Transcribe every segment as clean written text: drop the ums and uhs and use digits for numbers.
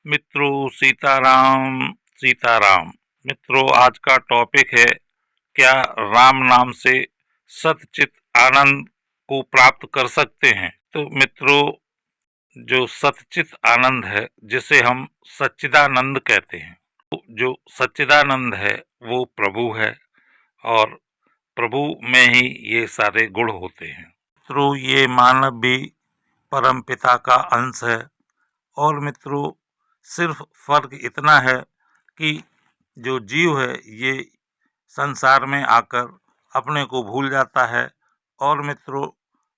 मित्रों सीताराम सीताराम। मित्रों आज का टॉपिक है क्या राम नाम से सतचित आनंद को प्राप्त कर सकते हैं। तो मित्रों जो सतचित आनंद है जिसे हम सच्चिदानंद कहते हैं, तो जो सच्चिदानंद है वो प्रभु है और प्रभु में ही ये सारे गुण होते हैं। मित्रों ये मानव भी परम पिता का अंश है और मित्रों सिर्फ फर्क इतना है कि जो जीव है ये संसार में आकर अपने को भूल जाता है और मित्रों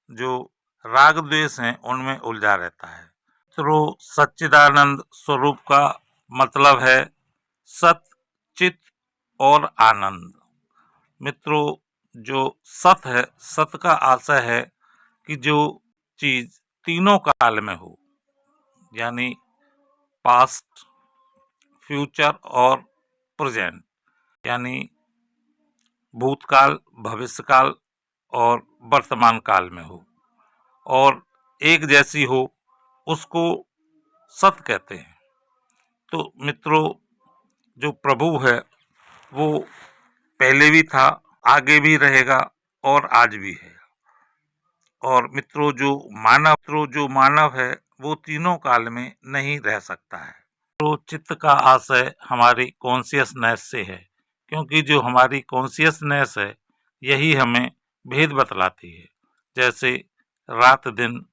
जो राग द्वेष हैं उनमें उलझा रहता है। मित्रों सच्चिदानंद स्वरूप का मतलब है सत चित और आनंद। मित्रों जो सत है, सत का आशय है कि जो चीज तीनों काल में हो, यानी पास्ट, फ्यूचर और प्रेजेंट, यानी भूतकाल, भविष्यकाल और वर्तमान काल में हो और एक जैसी हो, उसको सत कहते हैं। तो मित्रों जो प्रभु है वो पहले भी था, आगे भी रहेगा और आज भी है। और मित्रों जो मानव है वो तीनों काल में नहीं रह सकता है। तो चित्त का आशय हमारी कॉन्शियसनेस से है, क्योंकि जो हमारी कॉन्शियसनेस है यही हमें भेद बतलाती है। जैसे रात दिन,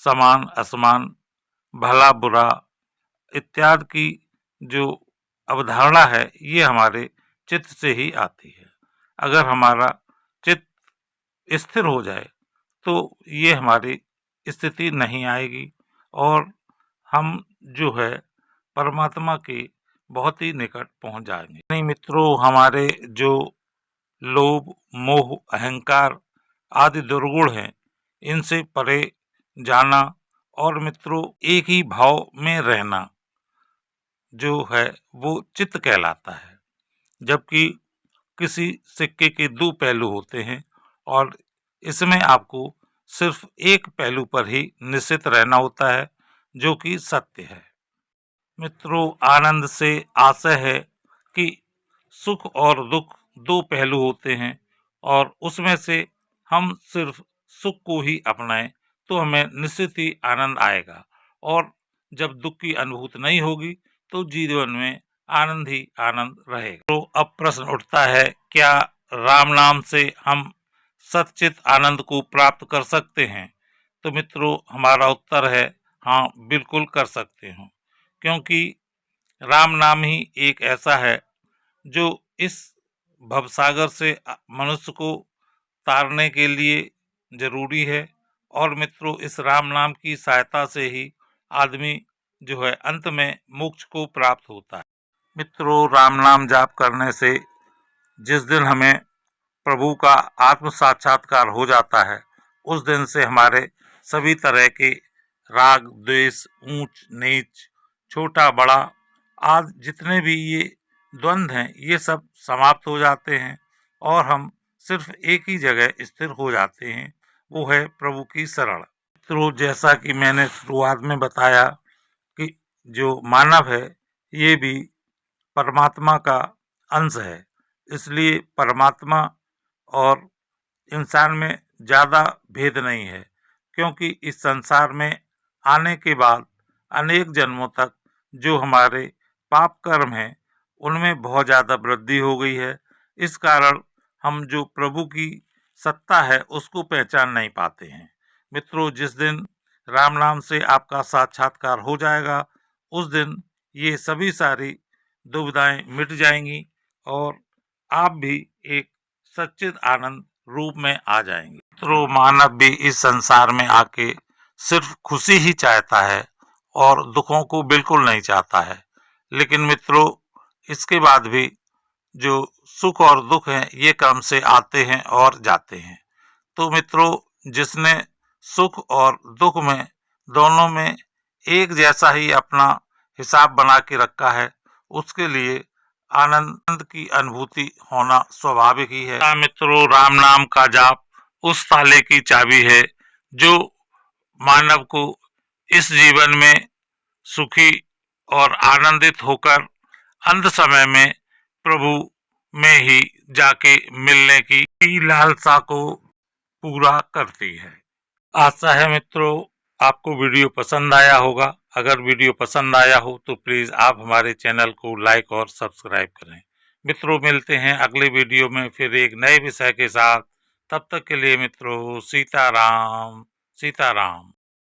समान असमान, भला बुरा इत्यादि की जो अवधारणा है ये हमारे चित्त से ही आती है। अगर हमारा चित्त स्थिर हो जाए तो ये हमारी स्थिति नहीं आएगी और हम जो है परमात्मा के बहुत ही निकट पहुंच जाएंगे। नहीं मित्रों हमारे जो लोभ, मोह, अहंकार आदि दुर्गुण हैं इनसे परे जाना और मित्रों एक ही भाव में रहना जो है वो चित्त कहलाता है। जबकि किसी सिक्के के दो पहलू होते हैं और इसमें आपको सिर्फ एक पहलू पर ही निश्चित रहना होता है जो कि सत्य है। मित्रों आनंद से आशय है कि सुख और दुख दो पहलू होते हैं और उसमें से हम सिर्फ सुख को ही अपनाएं तो हमें निश्चित ही आनंद आएगा और जब दुख की अनुभूति नहीं होगी तो जीवन में आनंद ही आनंद रहेगा। तो अब प्रश्न उठता है क्या राम नाम से हम सच्चित आनंद को प्राप्त कर सकते हैं। तो मित्रों हमारा उत्तर है हाँ, बिल्कुल कर सकते हैं, क्योंकि राम नाम ही एक ऐसा है जो इस भवसागर से मनुष्य को तारने के लिए जरूरी है और मित्रों इस राम नाम की सहायता से ही आदमी जो है अंत में मोक्ष को प्राप्त होता है। मित्रों राम नाम जाप करने से जिस दिन हमें प्रभु का आत्म साक्षात्कार हो जाता है उस दिन से हमारे सभी तरह के राग द्वेष, ऊंच नीच, छोटा बड़ा आज जितने भी ये द्वंद्व हैं ये सब समाप्त हो जाते हैं और हम सिर्फ एक ही जगह स्थिर हो जाते हैं, वो है प्रभु की शरण। तो जैसा कि मैंने शुरुआत में बताया कि जो मानव है ये भी परमात्मा का अंश है, इसलिए परमात्मा और इंसान में ज़्यादा भेद नहीं है, क्योंकि इस संसार में आने के बाद अनेक जन्मों तक जो हमारे पाप कर्म हैं उनमें बहुत ज़्यादा वृद्धि हो गई है। इस कारण हम जो प्रभु की सत्ता है उसको पहचान नहीं पाते हैं। मित्रों जिस दिन राम नाम से आपका साक्षात्कार हो जाएगा उस दिन ये सभी सारी दुविधाएं मिट जाएंगी और आप भी एक सच्चित आनंद रूप में आ जाएंगे। मित्रों मानव भी इस संसार में आके सिर्फ खुशी ही चाहता है और दुखों को बिल्कुल नहीं चाहता है, लेकिन मित्रों इसके बाद भी जो सुख और दुख हैं ये क्रम से आते हैं और जाते हैं। तो मित्रों जिसने सुख और दुख में दोनों में एक जैसा ही अपना हिसाब बना के रखा है उसके लिए आनंद की अनुभूति होना स्वाभाविक ही है। मित्रों राम नाम का जाप उस ताले की चाबी है जो मानव को इस जीवन में सुखी और आनंदित होकर अंत समय में प्रभु में ही जाके मिलने की लालसा को पूरा करती है। आशा है मित्रों आपको वीडियो पसंद आया होगा। अगर वीडियो पसंद आया हो तो प्लीज़ आप हमारे चैनल को लाइक और सब्सक्राइब करें। मित्रों मिलते हैं अगले वीडियो में फिर एक नए विषय के साथ। तब तक के लिए मित्रों सीताराम सीताराम।